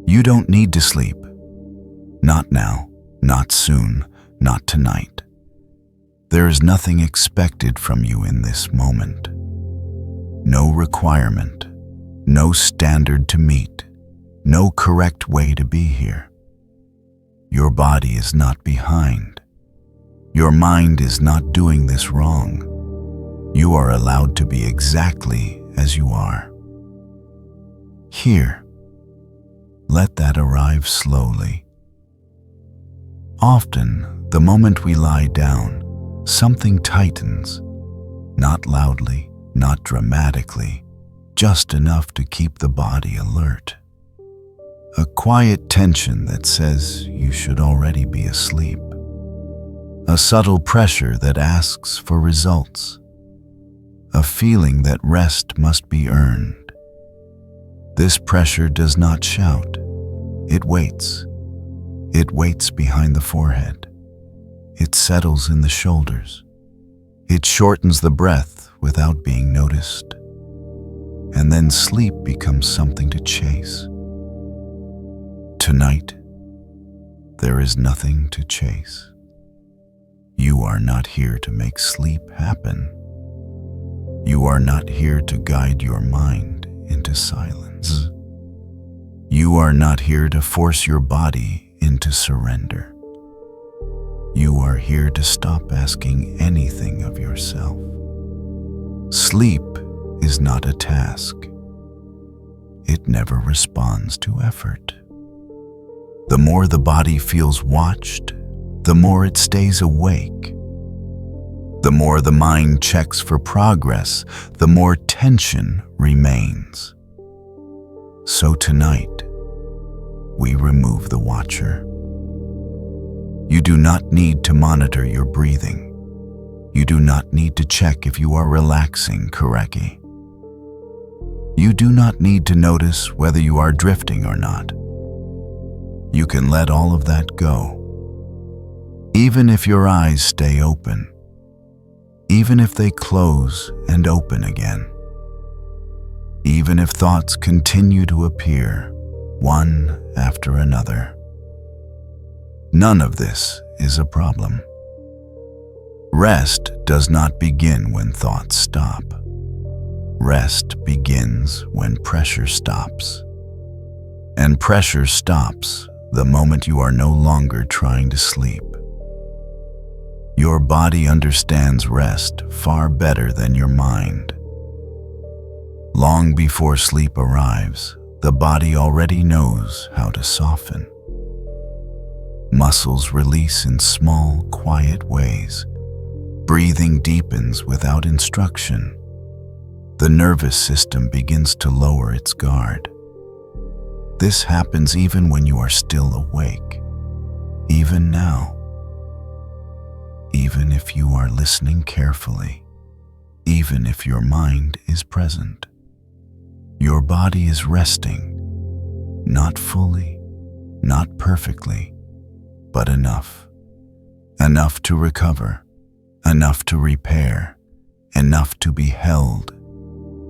You don't need to sleep. Not now, not soon, not tonight. There is nothing expected from you in this moment. No requirement, no standard to meet, no correct way to be here. Your body is not behind. Your mind is not doing this wrong. You are allowed to be exactly as you are. Here, let that arrive slowly. Often, the moment we lie down, something tightens, not loudly, not dramatically, just enough to keep the body alert. A quiet tension that says you should already be asleep. A subtle pressure that asks for results. A feeling that rest must be earned. This pressure does not shout. It waits. It waits behind the forehead. It settles in the shoulders. It shortens the breath without being noticed. And then sleep becomes something to chase. Tonight, there is nothing to chase. You are not here to make sleep happen. You are not here to guide your mind into silence. You are not here to force your body into surrender. You are here to stop asking anything of yourself. Sleep is not a task. It never responds to effort. The more the body feels watched, the more it stays awake. The more the mind checks for progress, the more tension remains. So tonight, we remove the watcher. You do not need to monitor your breathing. You do not need to check if you are relaxing correctly. You do not need to notice whether you are drifting or not. You can let all of that go. Even if your eyes stay open, even if they close and open again, even if thoughts continue to appear, one after another. None of this is a problem. Rest does not begin when thoughts stop. Rest begins when pressure stops. And pressure stops the moment you are no longer trying to sleep. Your body understands rest far better than your mind. Long before sleep arrives, the body already knows how to soften. Muscles release in small, quiet ways. Breathing deepens without instruction. The nervous system begins to lower its guard. This happens even when you are still awake, even now. Even if you are listening carefully, even if your mind is present. Your body is resting, not fully, not perfectly, but enough. Enough to recover, enough to repair, enough to be held.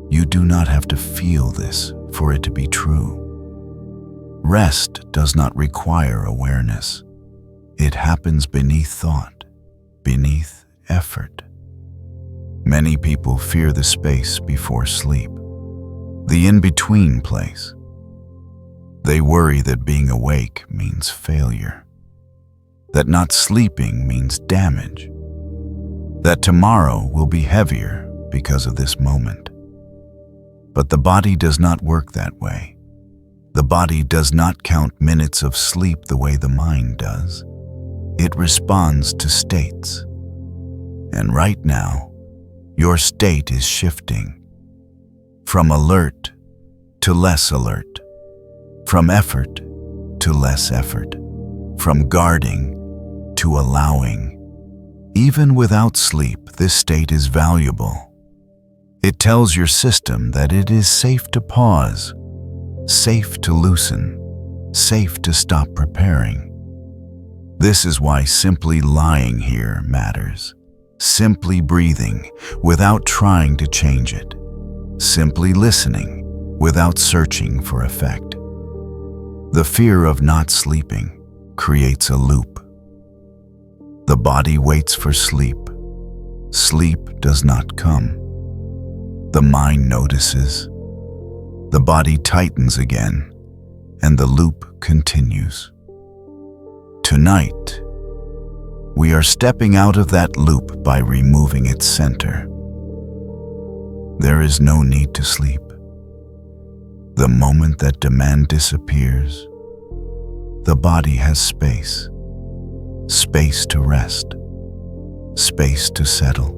You do not have to feel this for it to be true. Rest does not require awareness. It happens beneath thought, beneath effort. Many people fear the space before sleep, the in-between place. They worry that being awake means failure, that not sleeping means damage, that tomorrow will be heavier because of this moment. But the body does not work that way. The body does not count minutes of sleep the way the mind does. It responds to states. And right now, your state is shifting. From alert to less alert. From effort to less effort. From guarding to allowing. Even without sleep, this state is valuable. It tells your system that it is safe to pause, safe to loosen, safe to stop preparing. This is why simply lying here matters. Simply breathing without trying to change it. Simply listening without searching for effect. The fear of not sleeping creates a loop. The body waits for sleep. Sleep does not come. The mind notices. The body tightens again, and the loop continues. Tonight, we are stepping out of that loop by removing its center. There is no need to sleep. The moment that demand disappears, the body has space. Space to rest. Space to settle.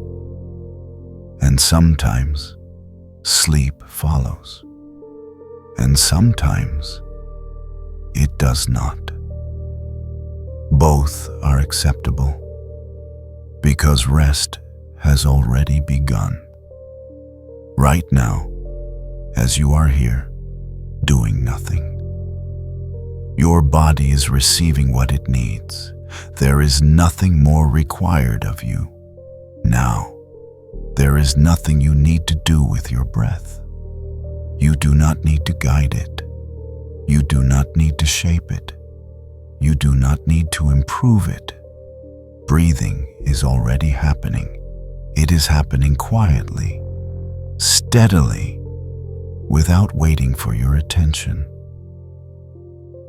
And sometimes, sleep follows. And sometimes, it does not. Both are acceptable, because rest has already begun. Right now, as you are here, doing nothing. Your body is receiving what it needs. There is nothing more required of you. Now, there is nothing you need to do with your breath. You do not need to guide it. You do not need to shape it. You do not need to improve it. Breathing is already happening. It is happening quietly, steadily, without waiting for your attention.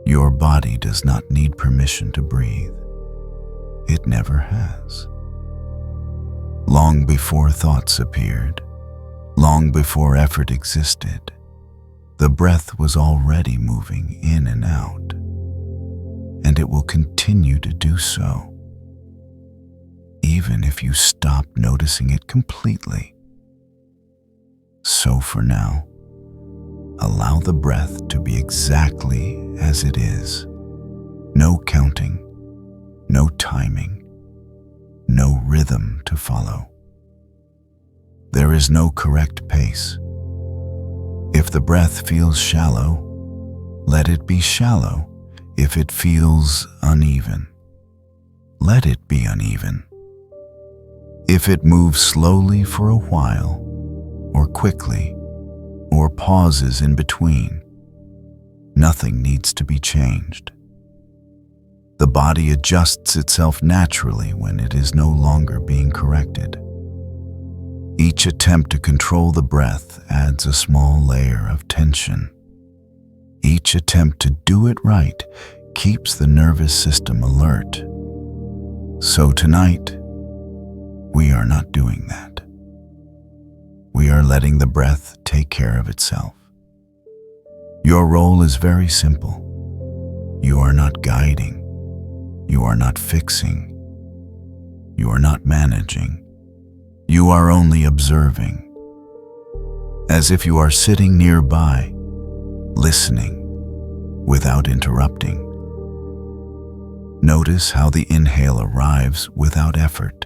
Your body does not need permission to breathe. It never has. Long before thoughts appeared, long before effort existed, the breath was already moving in and out, and it will continue to do so, even if you stop noticing it completely. So for now, allow the breath to be exactly as it is. No counting, no timing, no rhythm to follow. There is no correct pace. If the breath feels shallow, let it be shallow. If it feels uneven, let it be uneven. If it moves slowly for a while, or quickly, or pauses in between, nothing needs to be changed. The body adjusts itself naturally when it is no longer being corrected. Each attempt to control the breath adds a small layer of tension. Each attempt to do it right keeps the nervous system alert. So tonight, we are not doing that. We are letting the breath take care of itself. Your role is very simple. You are not guiding. You are not fixing. You are not managing. You are only observing. As if you are sitting nearby, listening, without interrupting. Notice how the inhale arrives without effort.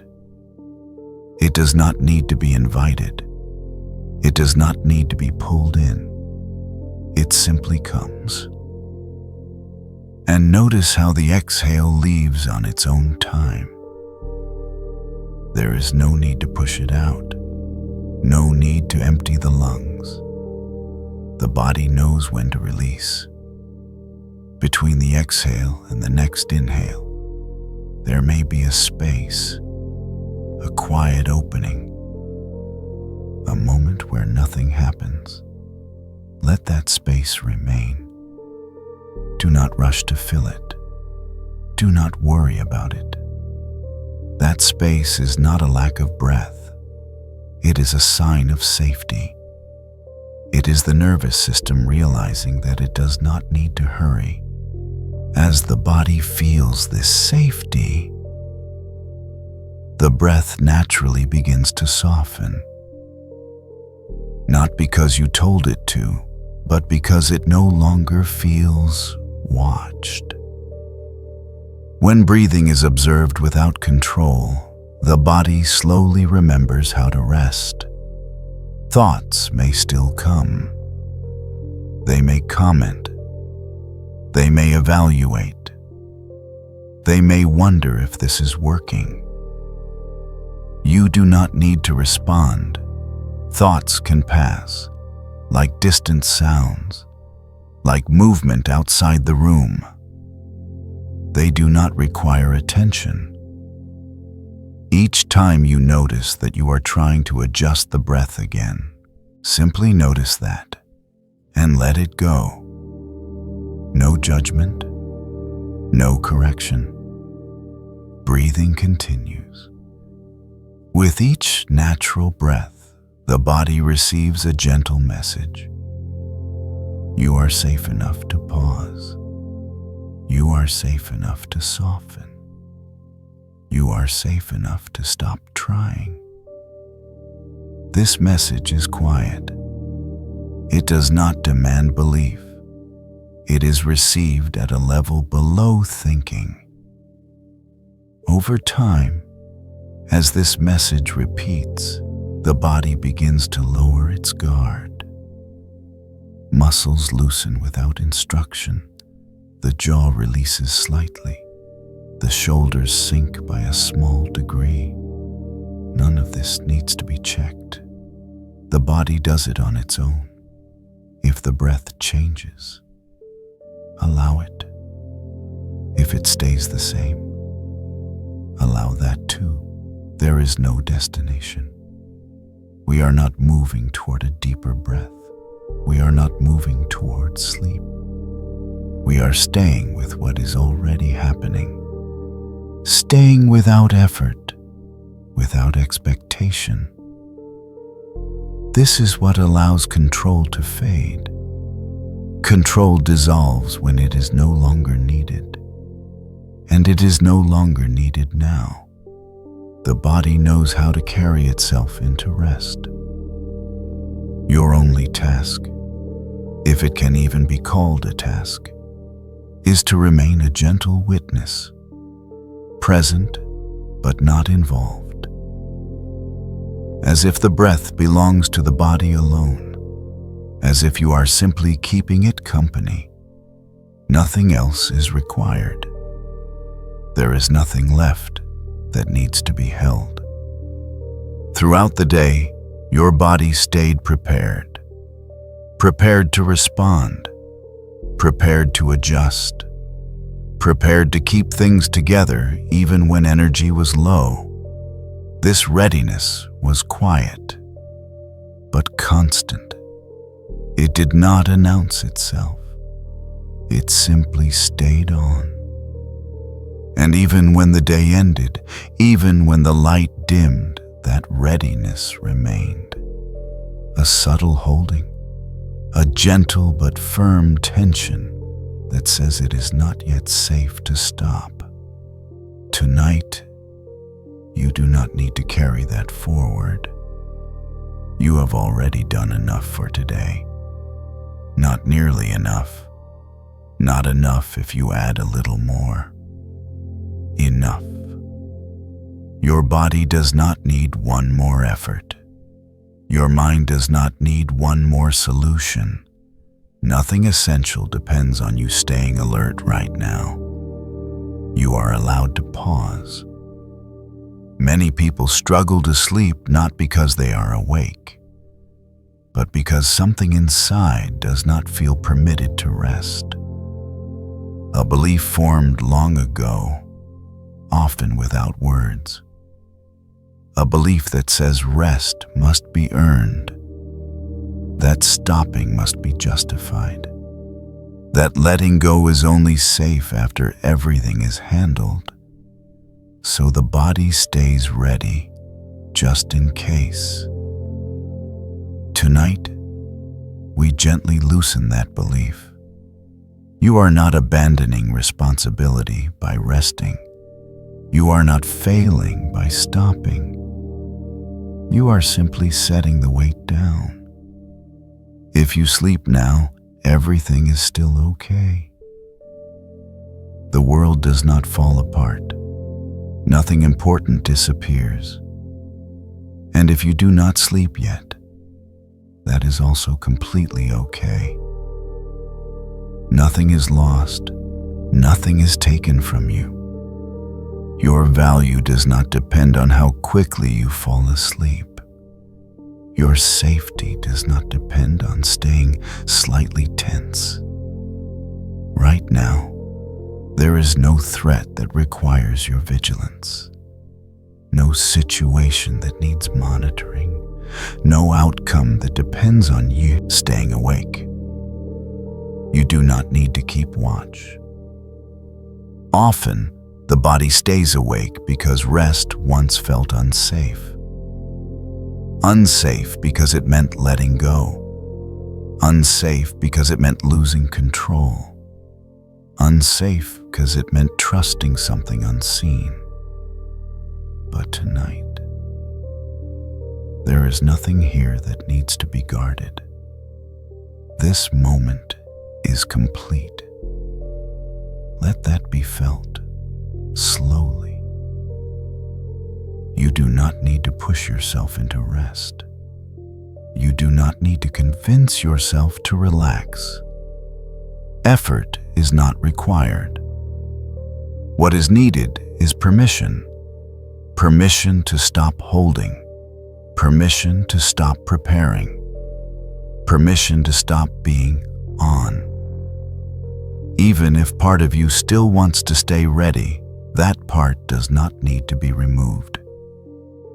It does not need to be invited. It does not need to be pulled in. It simply comes. And notice how the exhale leaves on its own time. There is no need to push it out. No need to empty the lungs. The body knows when to release. Between the exhale and the next inhale, there may be a space, a quiet opening, a moment where nothing happens. Let that space remain. Do not rush to fill it. Do not worry about it. That space is not a lack of breath. It is a sign of safety. It is the nervous system realizing that it does not need to hurry. As the body feels this safety, the breath naturally begins to soften. Not because you told it to, but because it no longer feels watched. When breathing is observed without control, the body slowly remembers how to rest. Thoughts may still come. They may comment. They may evaluate. They may wonder if this is working. You do not need to respond. Thoughts can pass, like distant sounds, like movement outside the room. They do not require attention. Each time you notice that you are trying to adjust the breath again, simply notice that and let it go. No judgment, no correction. Breathing continues. With each natural breath, the body receives a gentle message. You are safe enough to pause. You are safe enough to soften. You are safe enough to stop trying. This message is quiet. It does not demand belief. It is received at a level below thinking. Over time, as this message repeats, the body begins to lower its guard. Muscles loosen without instruction. The jaw releases slightly. The shoulders sink by a small degree. None of this needs to be checked. The body does it on its own. If the breath changes, allow it. If it stays the same, allow that too. There is no destination. We are not moving toward a deeper breath. We are not moving toward sleep. We are staying with what is already happening. Staying without effort, without expectation. This is what allows control to fade. Control dissolves when it is no longer needed. And it is no longer needed now. The body knows how to carry itself into rest. Your only task, if it can even be called a task, is to remain a gentle witness, present but not involved. As if the breath belongs to the body alone, as if you are simply keeping it company. Nothing else is required. There is nothing left that needs to be held. Throughout the day, your body stayed prepared. Prepared to respond. Prepared to adjust. Prepared to keep things together even when energy was low. This readiness was quiet, but constant. It did not announce itself. It simply stayed on. And even when the day ended, even when the light dimmed, that readiness remained. A subtle holding, a gentle but firm tension that says it is not yet safe to stop. Tonight, you do not need to carry that forward. You have already done enough for today. Not nearly enough. Not enough if you add a little more. Enough. Your body does not need one more effort. Your mind does not need one more solution. Nothing essential depends on you staying alert right now. You are allowed to pause. Many people struggle to sleep not because they are awake, but because something inside does not feel permitted to rest. A belief formed long ago, often without words. A belief that says rest must be earned, that stopping must be justified, that letting go is only safe after everything is handled. So the body stays ready, just in case. Tonight, we gently loosen that belief. You are not abandoning responsibility by resting. You are not failing by stopping. You are simply setting the weight down. If you sleep now, everything is still okay. The world does not fall apart. Nothing important disappears. And if you do not sleep yet, that is also completely okay. Nothing is lost. Nothing is taken from you. Your value does not depend on how quickly you fall asleep. Your safety does not depend on staying slightly tense. Right now, there is no threat that requires your vigilance, no situation that needs monitoring, no outcome that depends on you staying awake. You do not need to keep watch. Often, the body stays awake because rest once felt unsafe. Unsafe because it meant letting go. Unsafe because it meant losing control. Unsafe because it meant trusting something unseen. But tonight, there is nothing here that needs to be guarded. This moment is complete. Let that be felt slowly. You do not need to push yourself into rest. You do not need to convince yourself to relax. Effort is not required. What is needed is permission. Permission to stop holding. Permission to stop preparing. Permission to stop being on. Even if part of you still wants to stay ready, that part does not need to be removed.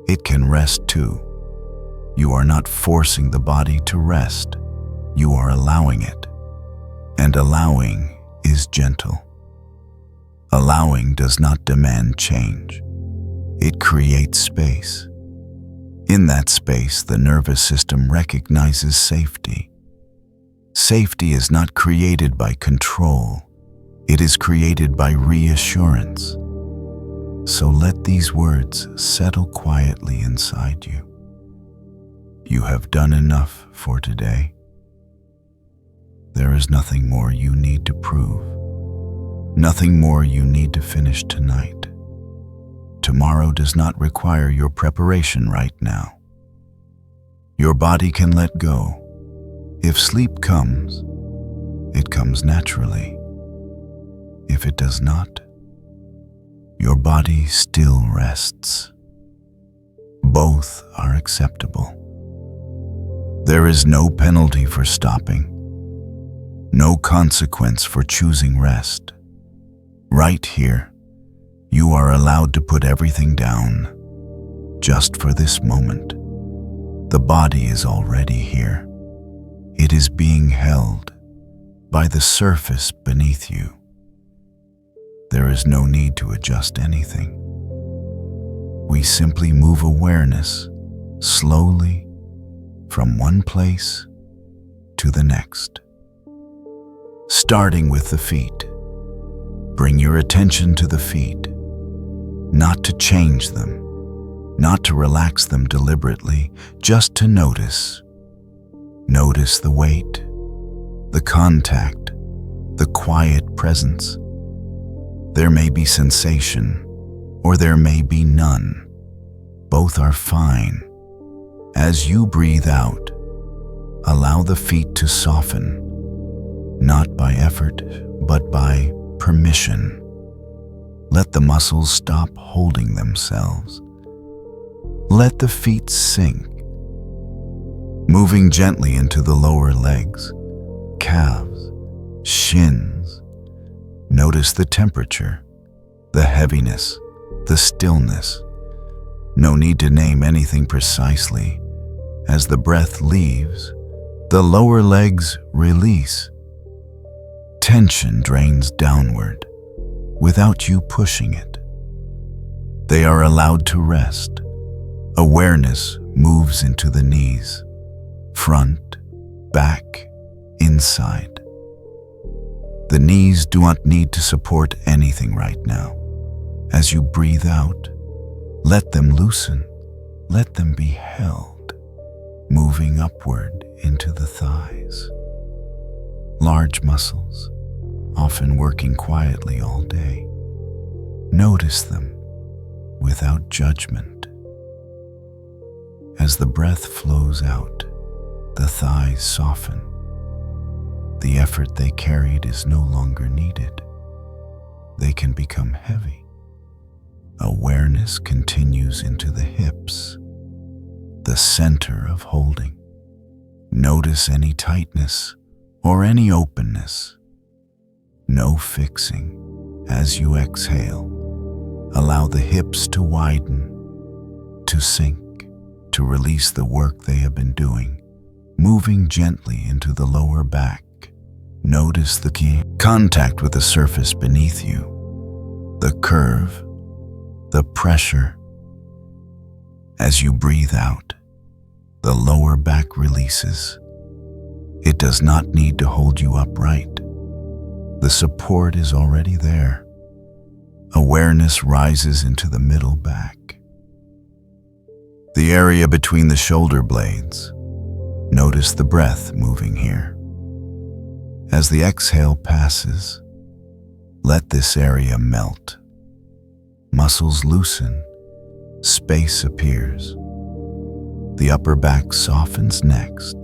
It can rest too. You are not forcing the body to rest. You are allowing it. And allowing is gentle. Allowing does not demand change. It creates space. In that space, the nervous system recognizes safety. Safety is not created by control. It is created by reassurance. So let these words settle quietly inside you. You have done enough for today. There is nothing more you need to prove. Nothing more you need to finish tonight. Tomorrow does not require your preparation right now. Your body can let go. If sleep comes, it comes naturally. If it does not, your body still rests. Both are acceptable. There is no penalty for stopping, no consequence for choosing rest. Right here, you are allowed to put everything down, just for this moment. The body is already here. It is being held by the surface beneath you. There is no need to adjust anything. We simply move awareness slowly from one place to the next. Starting with the feet. Bring your attention to the feet, not to change them, not to relax them deliberately, just to notice. Notice the weight, the contact, the quiet presence. There may be sensation, or there may be none. Both are fine. As you breathe out, allow the feet to soften, not by effort, but by permission. Let the muscles stop holding themselves. Let the feet sink, moving gently into the lower legs, calves, shins. Notice the temperature, the heaviness, the stillness. No need to name anything precisely. As the breath leaves, the lower legs release. Tension drains downward without you pushing it. They are allowed to rest. Awareness moves into the knees, front, back, inside. The knees do not need to support anything right now. As you breathe out, let them loosen, let them be held, moving upward into the thighs. Large muscles, often working quietly all day. Notice them without judgment. As the breath flows out, the thighs soften. The effort they carried is no longer needed. They can become heavy. Awareness continues into the hips, the center of holding. Notice any tightness or any openness. No fixing. As you exhale, allow the hips to widen, to sink, to release the work they have been doing, moving gently into the lower back. Notice the key contact with the surface beneath you, the curve, the pressure. As you breathe out, the lower back releases. It does not need to hold you upright. The support is already there. Awareness rises into the middle back, the area between the shoulder blades. Notice the breath moving here. As the exhale passes, let this area melt. Muscles loosen, space appears. The upper back softens next,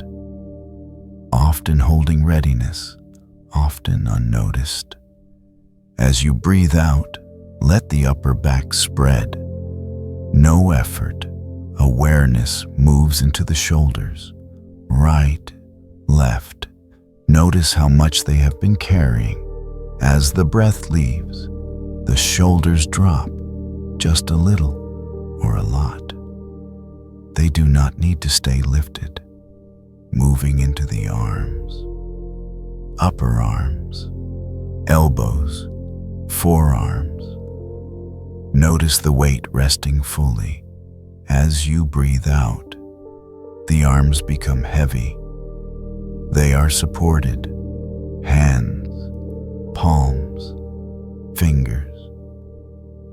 often holding readiness, often unnoticed. As you breathe out, let the upper back spread. No effort. Awareness moves into the shoulders, right, left. Notice how much they have been carrying. As the breath leaves, the shoulders drop, just a little or a lot. They do not need to stay lifted. Moving into the arms, upper arms, elbows, forearms. Notice the weight resting fully. As you breathe out, the arms become heavy. They are supported. Hands, palms, fingers.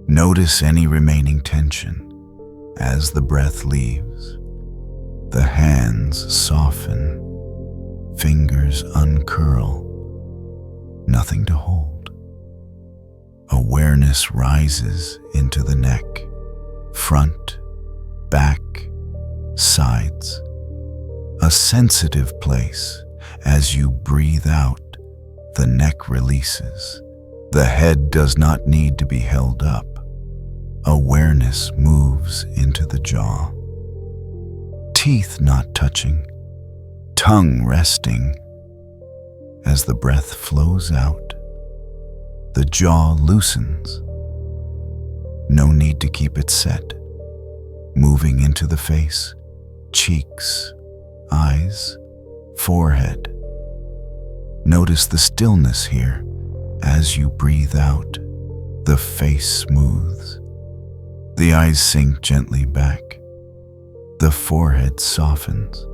Notice any remaining tension. As the breath leaves, the hands soften, fingers uncurl. Nothing to hold. Awareness rises into the neck, front, back, sides. A sensitive place. As you breathe out, the neck releases. The head does not need to be held up. Awareness moves into the jaw. Teeth not touching, tongue resting. As the breath flows out, the jaw loosens. No need to keep it set. Moving into the face, cheeks, eyes, forehead. Notice the stillness here. As you breathe out, the face smooths. The eyes sink gently back. The forehead softens.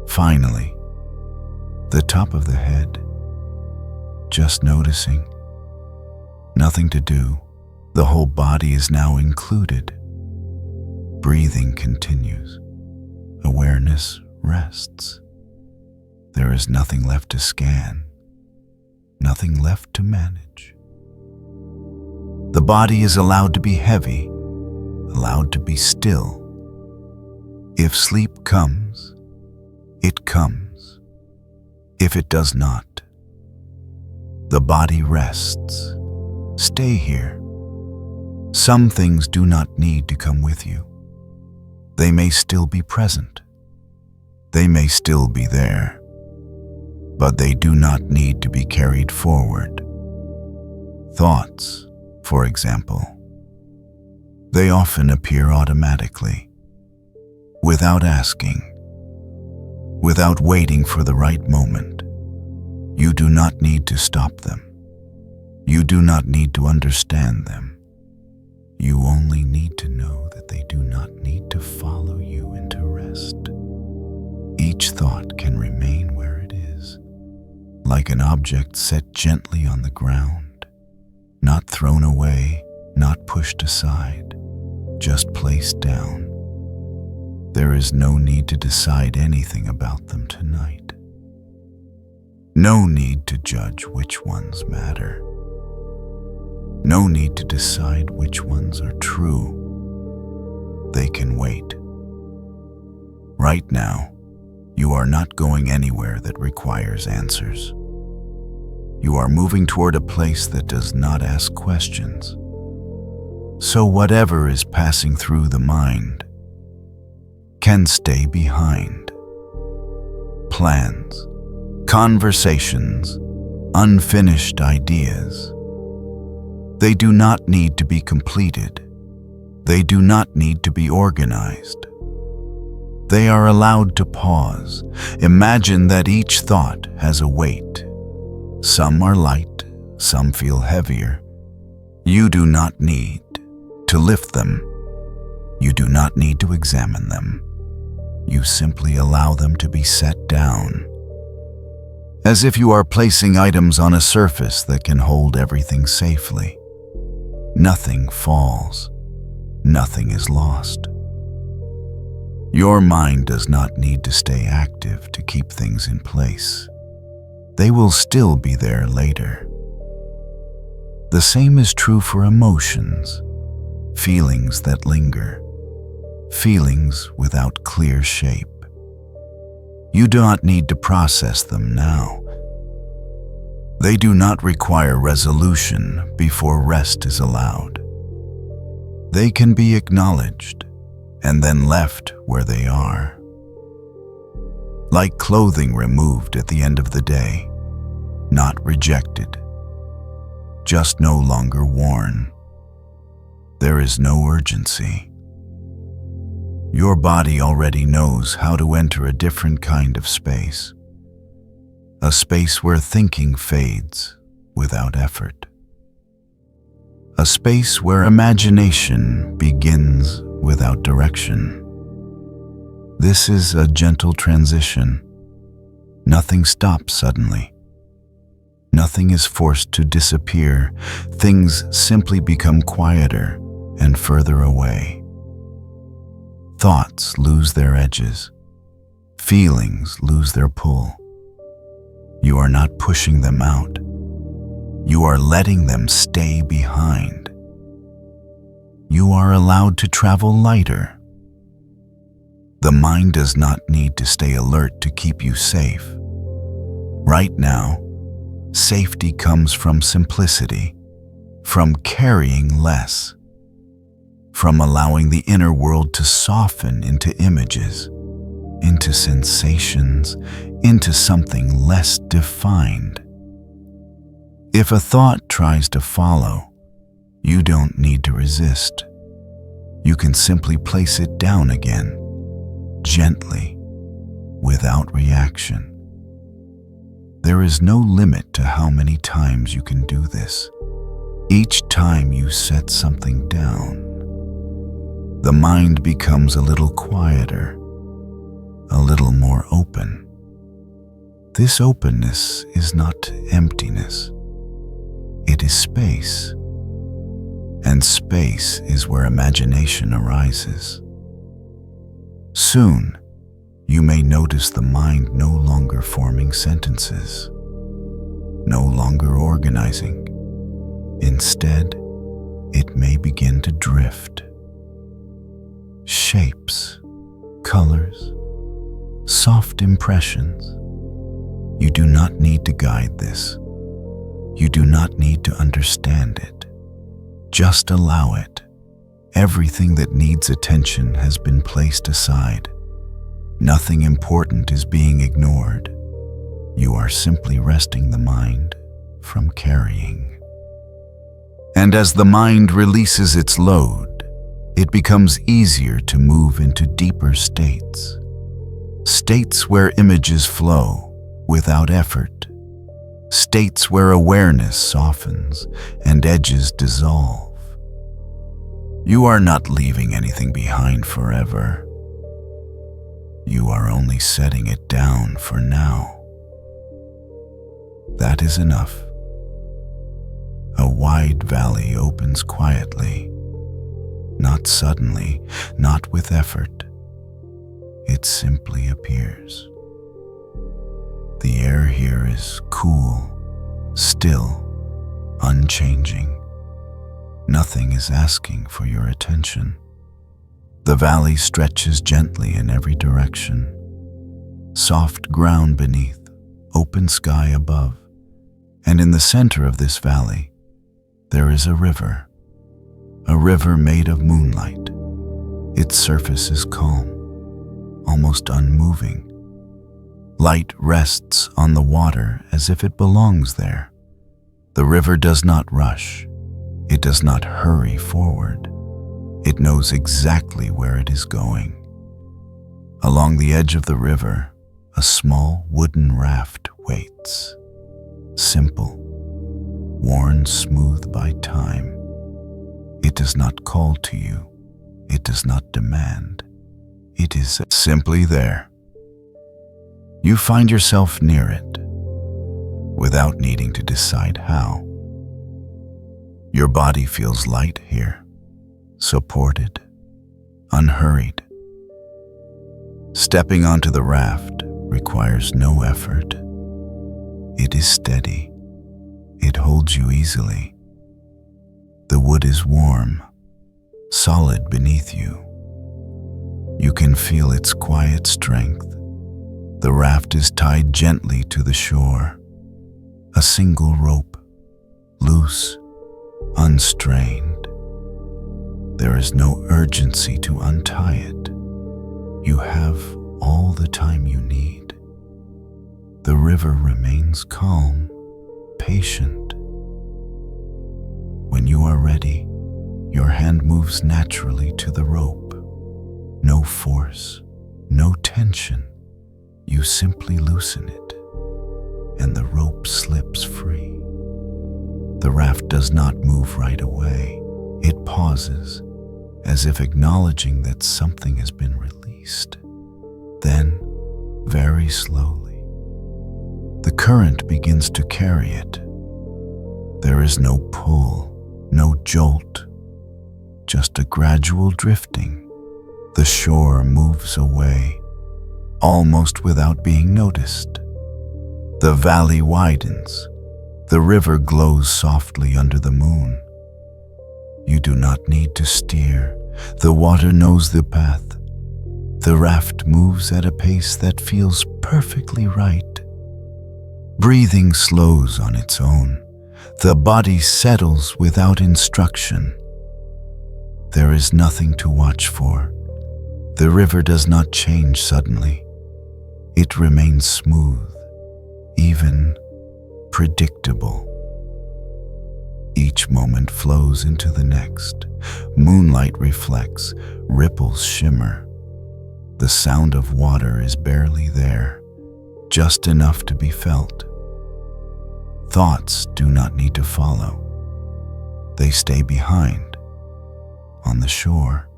Finally, the top of the head. Just noticing. Nothing to do. The whole body is now included. Breathing continues. Awareness rests. There is nothing left to scan, nothing left to manage. The body is allowed to be heavy, allowed to be still. If sleep comes, it comes. If it does not, the body rests. Stay here. Some things do not need to come with you. They may still be present. They may still be there, but they do not need to be carried forward. Thoughts, for example, they often appear automatically, without asking, without waiting for the right moment. You do not need to stop them. You do not need to understand them. You only need to know that they do not need to follow you into rest. Each thought can remain where it is, like an object set gently on the ground, not thrown away, not pushed aside, just placed down. There is no need to decide anything about them tonight. No need to judge which ones matter. No need to decide which ones are true. They can wait. Right now, you are not going anywhere that requires answers. You are moving toward a place that does not ask questions. So whatever is passing through the mind can stay behind. Plans, conversations, unfinished ideas. They do not need to be completed. They do not need to be organized. They are allowed to pause. Imagine that each thought has a weight. Some are light, some feel heavier. You do not need to lift them. You do not need to examine them. You simply allow them to be set down, as if you are placing items on a surface that can hold everything safely. Nothing falls. Nothing is lost. Your mind does not need to stay active to keep things in place. They will still be there later. The same is true for emotions, feelings that linger, feelings without clear shape. You do not need to process them now. They do not require resolution before rest is allowed. They can be acknowledged and then left where they are. Like clothing removed at the end of the day, not rejected, just no longer worn. There is no urgency. Your body already knows how to enter a different kind of space, a space where thinking fades without effort, a space where imagination begins without direction. This is a gentle transition. Nothing stops suddenly. Nothing is forced to disappear. Things simply become quieter and further away. Thoughts lose their edges. Feelings lose their pull. You are not pushing them out. You are letting them stay behind. You are allowed to travel lighter. The mind does not need to stay alert to keep you safe. Right now, safety comes from simplicity, from carrying less, from allowing the inner world to soften into images, into sensations, into something less defined. If a thought tries to follow, you don't need to resist. You can simply place it down again, gently, without reaction. There is no limit to how many times you can do this. Each time you set something down, the mind becomes a little quieter, a little more open. This openness is not emptiness. It is space. And space is where imagination arises. Soon, you may notice the mind no longer forming sentences, no longer organizing. Instead, it may begin to drift. Shapes, colors, soft impressions. You do not need to guide this. You do not need to understand it. Just allow it. Everything that needs attention has been placed aside. Nothing important is being ignored. You are simply resting the mind from carrying. And as the mind releases its load, it becomes easier to move into deeper states. States where images flow without effort. States where awareness softens and edges dissolve. You are not leaving anything behind forever. You are only setting it down for now. That is enough. A wide valley opens quietly, not suddenly, not with effort. It simply appears. The air here is cool, still, unchanging. Nothing is asking for your attention. The valley stretches gently in every direction. Soft ground beneath, open sky above, and in the center of this valley, there is a river made of moonlight. Its surface is calm, almost unmoving. Light rests on the water as if it belongs there. The river does not rush. It does not hurry forward. It knows exactly where it is going. Along the edge of the river, a small wooden raft waits. Simple, worn smooth by time. It does not call to you. It does not demand. It is simply there. You find yourself near it, without needing to decide how. Your body feels light here, supported, unhurried. Stepping onto the raft requires no effort. It is steady. It holds you easily. The wood is warm, solid beneath you. You can feel its quiet strength. The raft is tied gently to the shore. A single rope, loose, unstrained. There is no urgency to untie it. You have all the time you need. The river remains calm, patient. When you are ready, your hand moves naturally to the rope. No force, no tension. You simply loosen it, and the rope slips free. The raft does not move right away. It pauses, as if acknowledging that something has been released. Then, very slowly, the current begins to carry it. There is no pull, no jolt, just a gradual drifting. The shore moves away, almost without being noticed. The valley widens. The river glows softly under the moon. You do not need to steer. The water knows the path. The raft moves at a pace that feels perfectly right. Breathing slows on its own. The body settles without instruction. There is nothing to watch for. The river does not change suddenly. It remains smooth, even predictable. Each moment flows into the next. Moonlight reflects, ripples shimmer. The sound of water is barely there, just enough to be felt. Thoughts do not need to follow. They stay behind, on the shore.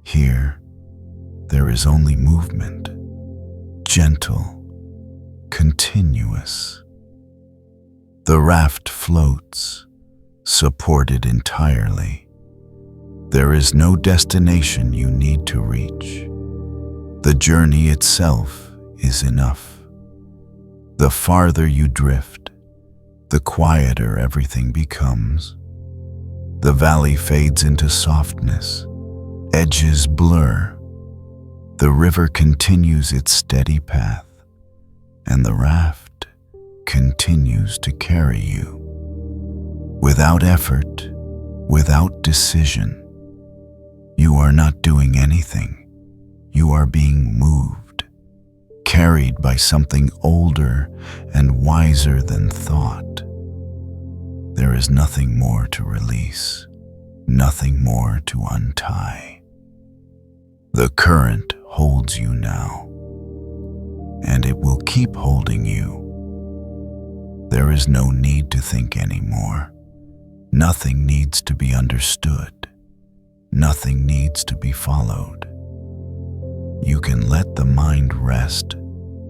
Here, there is only movement. Gentle, continuous. The raft floats, supported entirely. There is no destination you need to reach. The journey itself is enough. The farther you drift, the quieter everything becomes. The valley fades into softness. Edges blur. The river continues its steady path, and the raft continues to carry you. Without effort, without decision, you are not doing anything. You are being moved, carried by something older and wiser than thought. There is nothing more to release, nothing more to untie. The current holds you now, and it will keep holding you. There is no need to think anymore. Nothing needs to be understood. Nothing needs to be followed. You can let the mind rest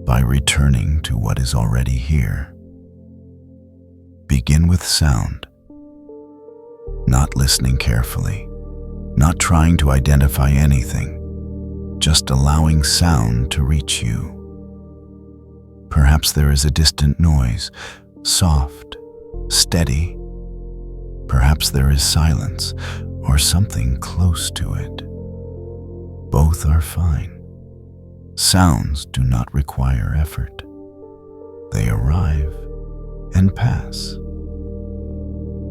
by returning to what is already here. Begin with sound, not listening carefully, not trying to identify anything, just allowing sound to reach you. Perhaps there is a distant noise, soft, steady. Perhaps there is silence or something close to it. Both are fine. Sounds do not require effort. They arrive and pass.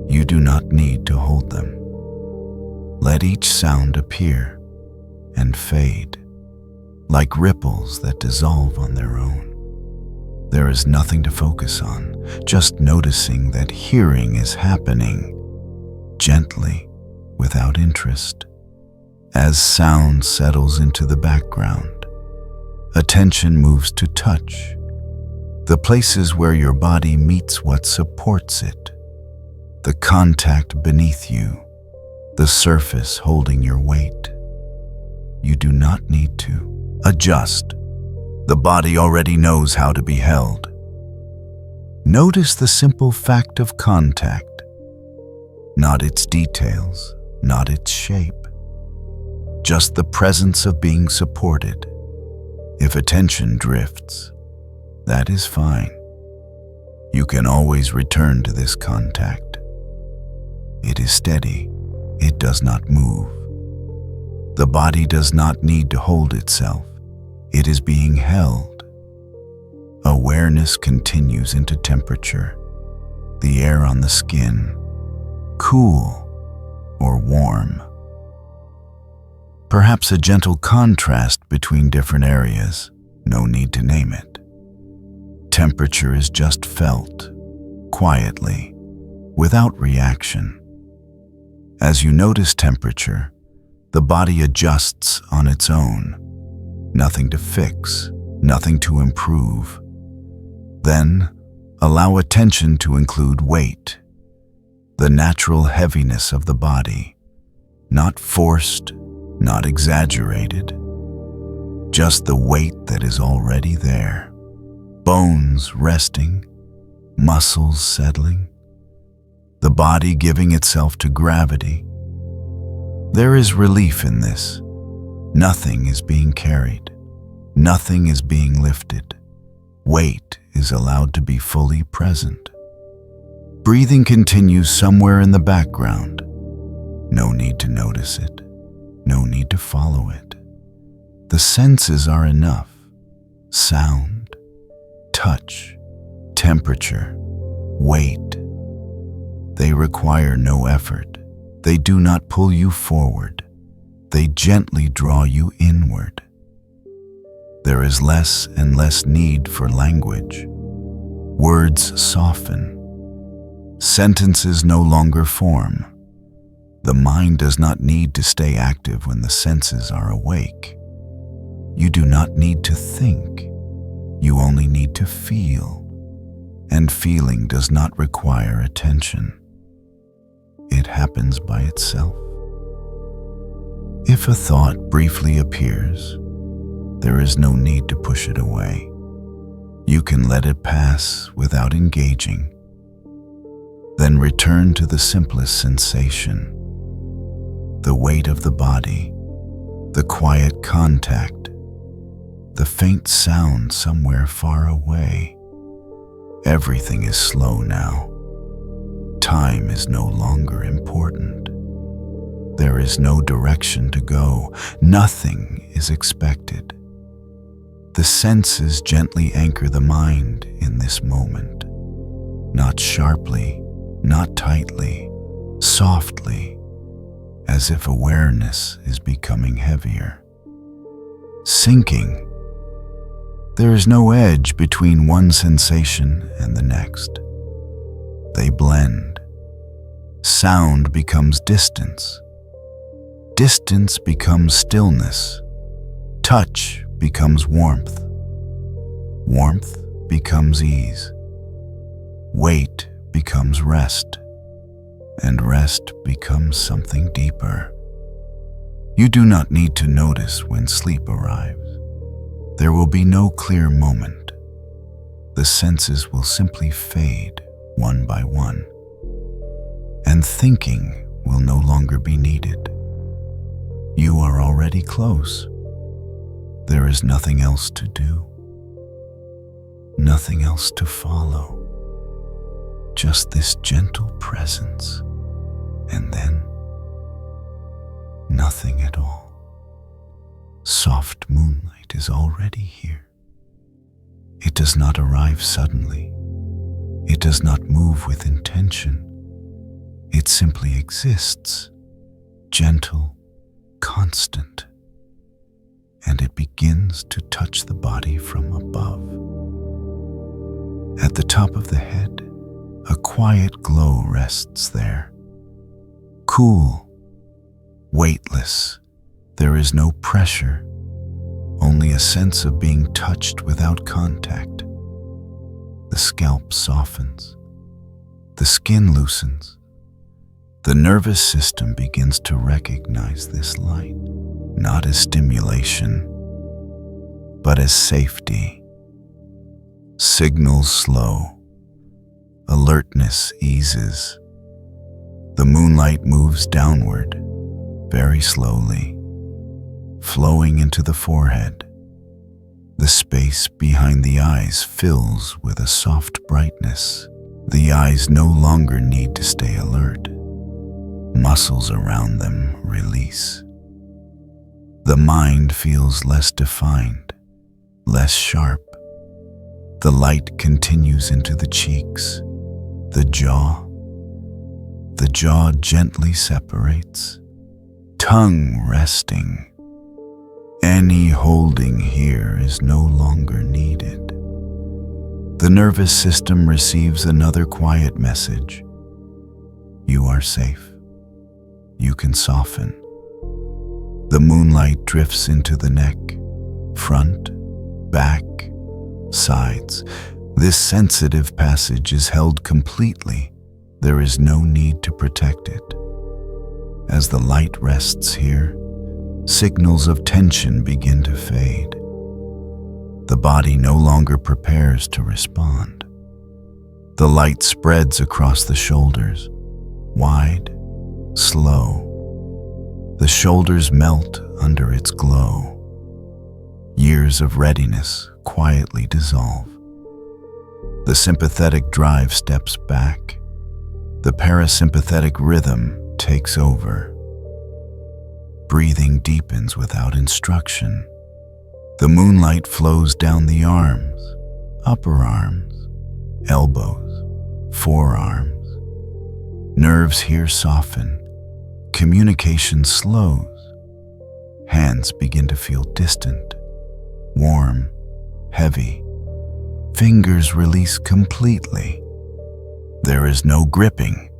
You do not need to hold them. Let each sound appear and fade. like ripples that dissolve on their own. There is nothing to focus on, just noticing that hearing is happening gently, without interest. As sound settles into the background, attention moves to touch, the places where your body meets what supports it, the contact beneath you, the surface holding your weight. You do not need to adjust. The body already knows how to be held. Notice the simple fact of contact, not its details, not its shape, just the presence of being supported. If attention drifts, that is fine. You can always return to this contact. It is steady. It does not move. The body does not need to hold itself. It is being held. Awareness continues into temperature, the air on the skin, cool or warm. Perhaps a gentle contrast between different areas, no need to name it. Temperature is just felt, quietly, without reaction. As you notice temperature, the body adjusts on its own. Nothing to fix, nothing to improve. Then, allow attention to include weight, the natural heaviness of the body, not forced, not exaggerated, just the weight that is already there. Bones resting, muscles settling, the body giving itself to gravity. There is relief in this. Nothing is being carried. Nothing is being lifted. Weight is allowed to be fully present. Breathing continues somewhere in the background. No need to notice it. No need to follow it. The senses are enough. Sound, touch, temperature, weight. They require no effort. They do not pull you forward. They gently draw you inward. There is less and less need for language. Words soften. Sentences no longer form. The mind does not need to stay active when the senses are awake. You do not need to think. You only need to feel. And feeling does not require attention. It happens by itself. If a thought briefly appears, there is no need to push it away. You can let it pass without engaging. Then return to the simplest sensation, the weight of the body, the quiet contact, the faint sound somewhere far away. Everything is slow now. Time is no longer important. There is no direction to go. Nothing is expected. The senses gently anchor the mind in this moment, not sharply, not tightly, softly, as if awareness is becoming heavier. Sinking. There is no edge between one sensation and the next. They blend. Sound becomes distance. Distance becomes stillness. Touch becomes warmth. Warmth becomes ease. Weight becomes rest. And rest becomes something deeper. You do not need to notice when sleep arrives. There will be no clear moment. The senses will simply fade one by one. And thinking will no longer be needed. You are already close. There is nothing else to do. Nothing else to follow. Just this gentle presence. And then nothing at all. Soft moonlight is already here. It does not arrive suddenly. It does not move with intention. It simply exists, gentle, constant. and it begins to touch the body from above. At the top of the head, a quiet glow rests there. Cool, weightless, there is no pressure, only a sense of being touched without contact. The scalp softens, the skin loosens. The nervous system begins to recognize this light, not as stimulation, but as safety. Signals slow, alertness eases. The moonlight moves downward, very slowly, flowing into the forehead. The space behind the eyes fills with a soft brightness. The eyes no longer need to stay alert. Muscles around them release. The mind feels less defined, less sharp. The light continues into the cheeks, the jaw. The jaw gently separates, tongue resting. Any holding here is no longer needed. The nervous system receives another quiet message. You are safe. You can soften. The moonlight drifts into the neck, front, back, sides. This sensitive passage is held completely. There is no need to protect it. As the light rests here, signals of tension begin to fade. The body no longer prepares to respond. The light spreads across the shoulders, wide, slow. The shoulders melt under its glow. Years of readiness quietly dissolve. The sympathetic drive steps back. The parasympathetic rhythm takes over. Breathing deepens without instruction. The moonlight flows down the arms, upper arms, elbows, forearms. Nerves here soften. Communication slows. Hands begin to feel distant, warm, heavy. Fingers release completely. There is no gripping.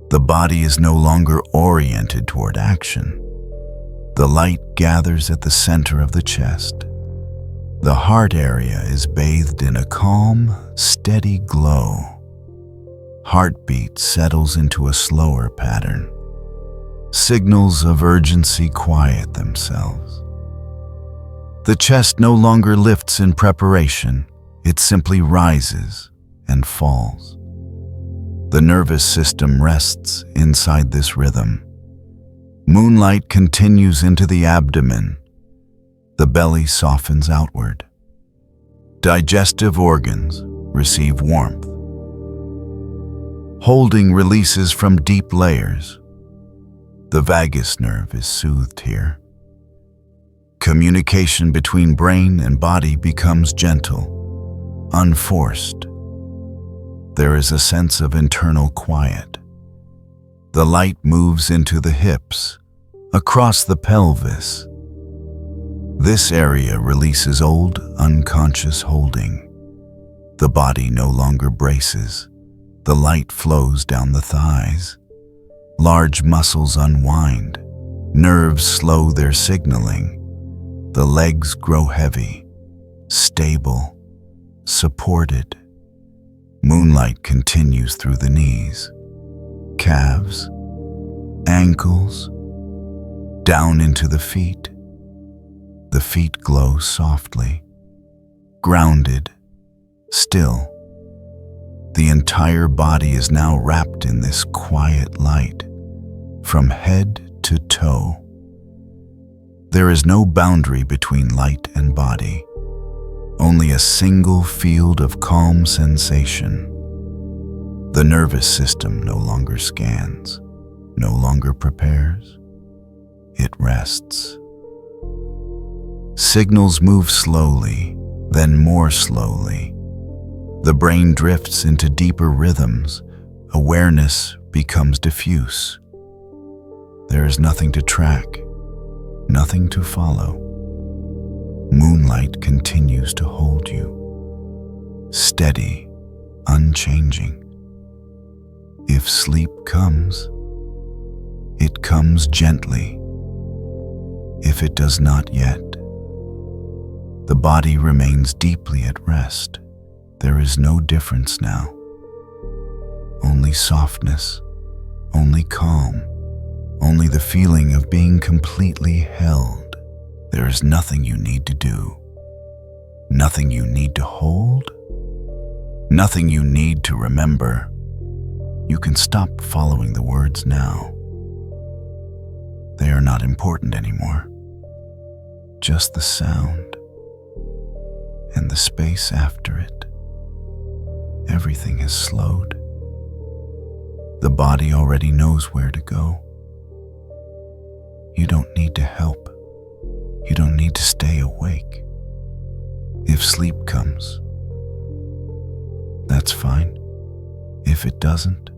The body is no longer oriented toward action. The light gathers at the center of the chest. The heart area is bathed in a calm, steady glow. Heartbeat settles into a slower pattern. Signals of urgency quiet themselves. The chest no longer lifts in preparation. It simply rises and falls. The nervous system rests inside this rhythm. Moonlight continues into the abdomen. The belly softens outward. Digestive organs receive warmth. Holding releases from deep layers. The vagus nerve is soothed here. Communication between brain and body becomes gentle, unforced. There is a sense of internal quiet. The light moves into the hips, across the pelvis. This area releases old, unconscious holding. The body no longer braces. The light flows down the thighs. Large muscles unwind. Nerves slow their signaling. The legs grow heavy, stable, supported. Moonlight continues through the knees, calves, ankles, down into the feet. The feet glow softly, grounded, still. The entire body is now wrapped in this quiet light, from head to toe. There is no boundary between light and body, only a single field of calm sensation. The nervous system no longer scans, no longer prepares. It rests. Signals move slowly, then more slowly. The brain drifts into deeper rhythms. Awareness becomes diffuse. There is nothing to track, nothing to follow. Moonlight continues to hold you, steady, unchanging. If sleep comes, it comes gently. If it does not yet, the body remains deeply at rest. There is no difference now. Only softness, only calm, only the feeling of being completely held. There is nothing you need to do, nothing you need to hold, nothing you need to remember. You can stop following the words now. They are not important anymore. Just the sound and the space after it. Everything has slowed. The body already knows where to go. You don't need to help. You don't need to stay awake. If sleep comes, that's fine. If it doesn't,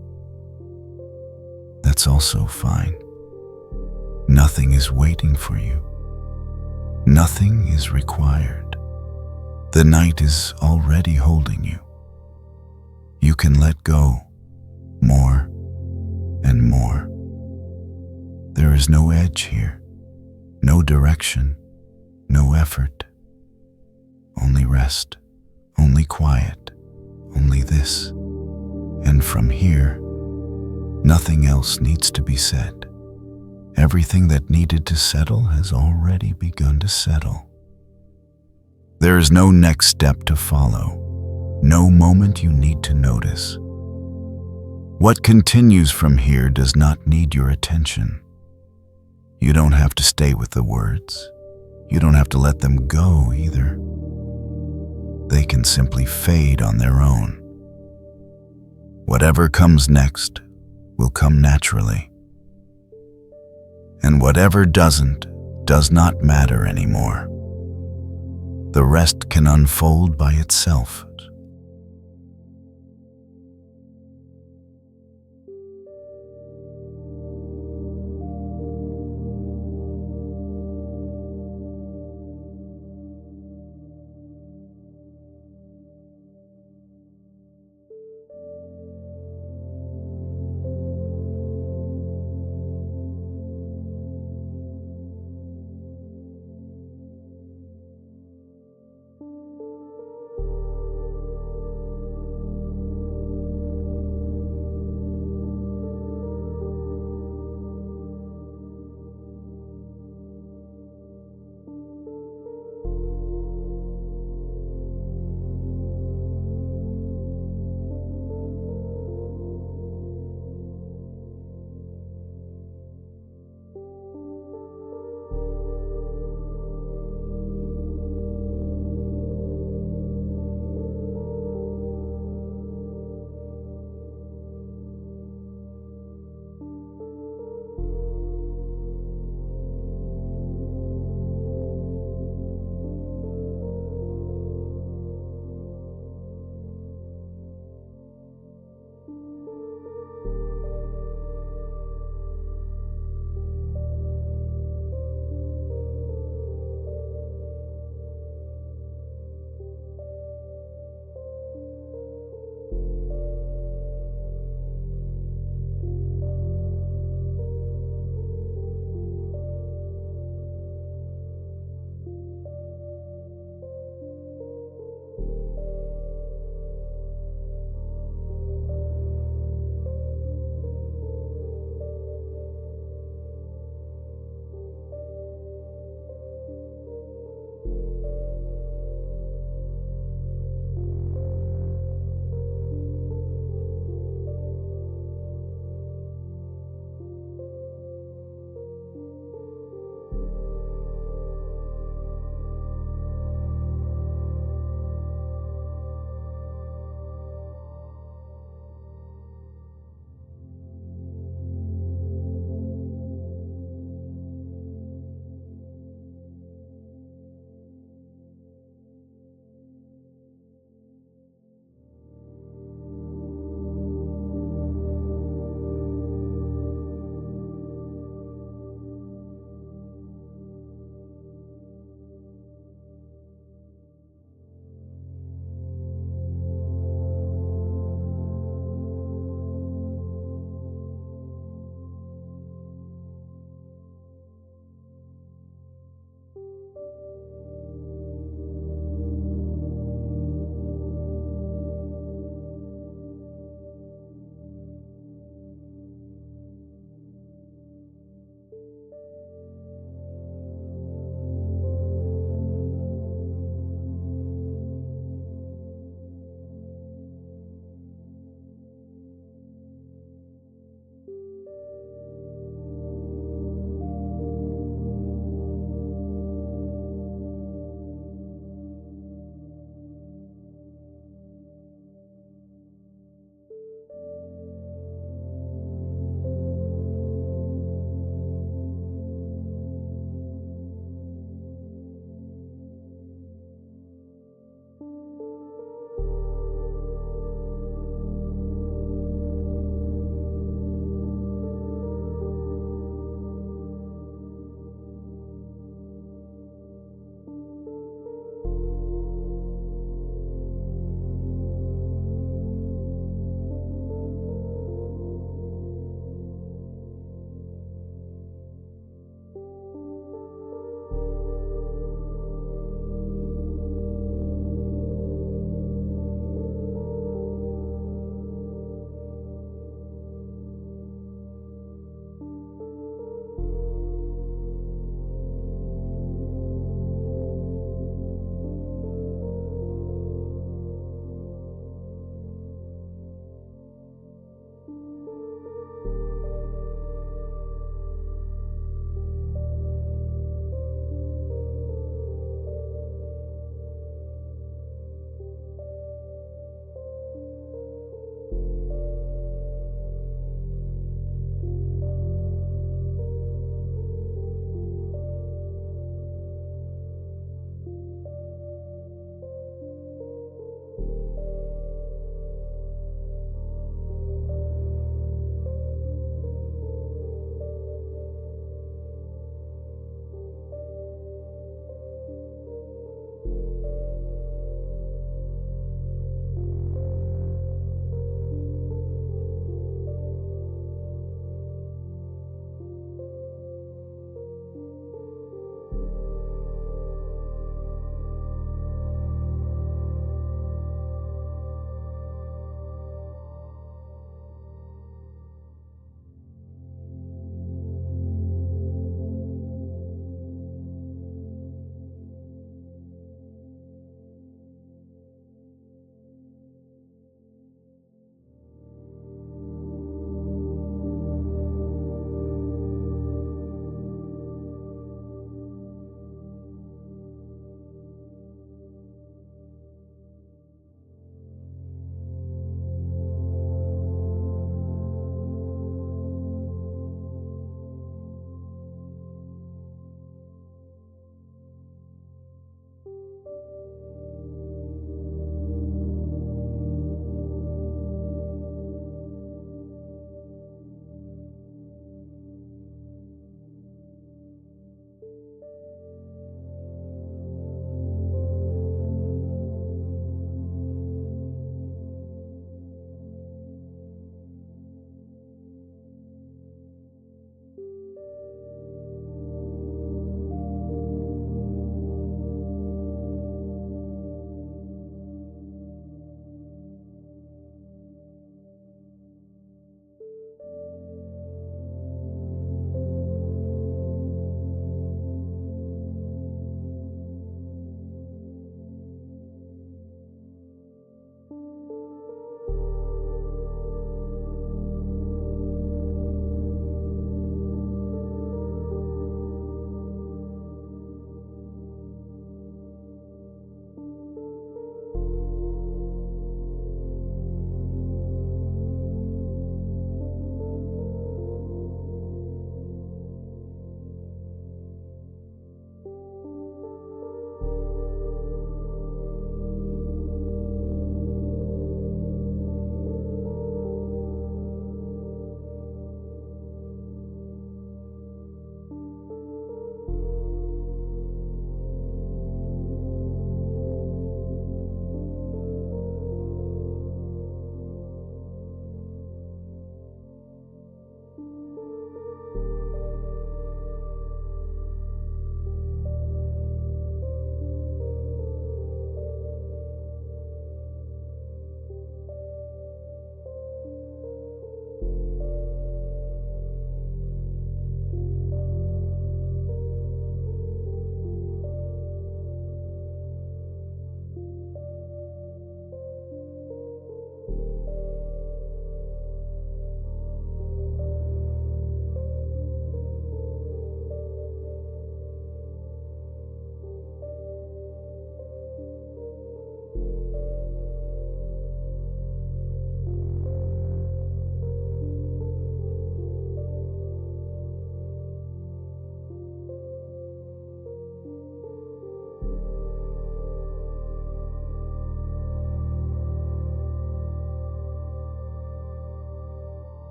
that's also fine. Nothing is waiting for you. Nothing is required. The night is already holding you. You can let go more and more. There is no edge here, no direction, no effort. Only rest, only quiet, only this. And from here, nothing else needs to be said. Everything that needed to settle has already begun to settle. There is no next step to follow, no moment you need to notice. What continues from here does not need your attention. You don't have to stay with the words. You don't have to let them go either. They can simply fade on their own. Whatever comes next will come naturally. And whatever doesn't does not matter anymore. The rest can unfold by itself.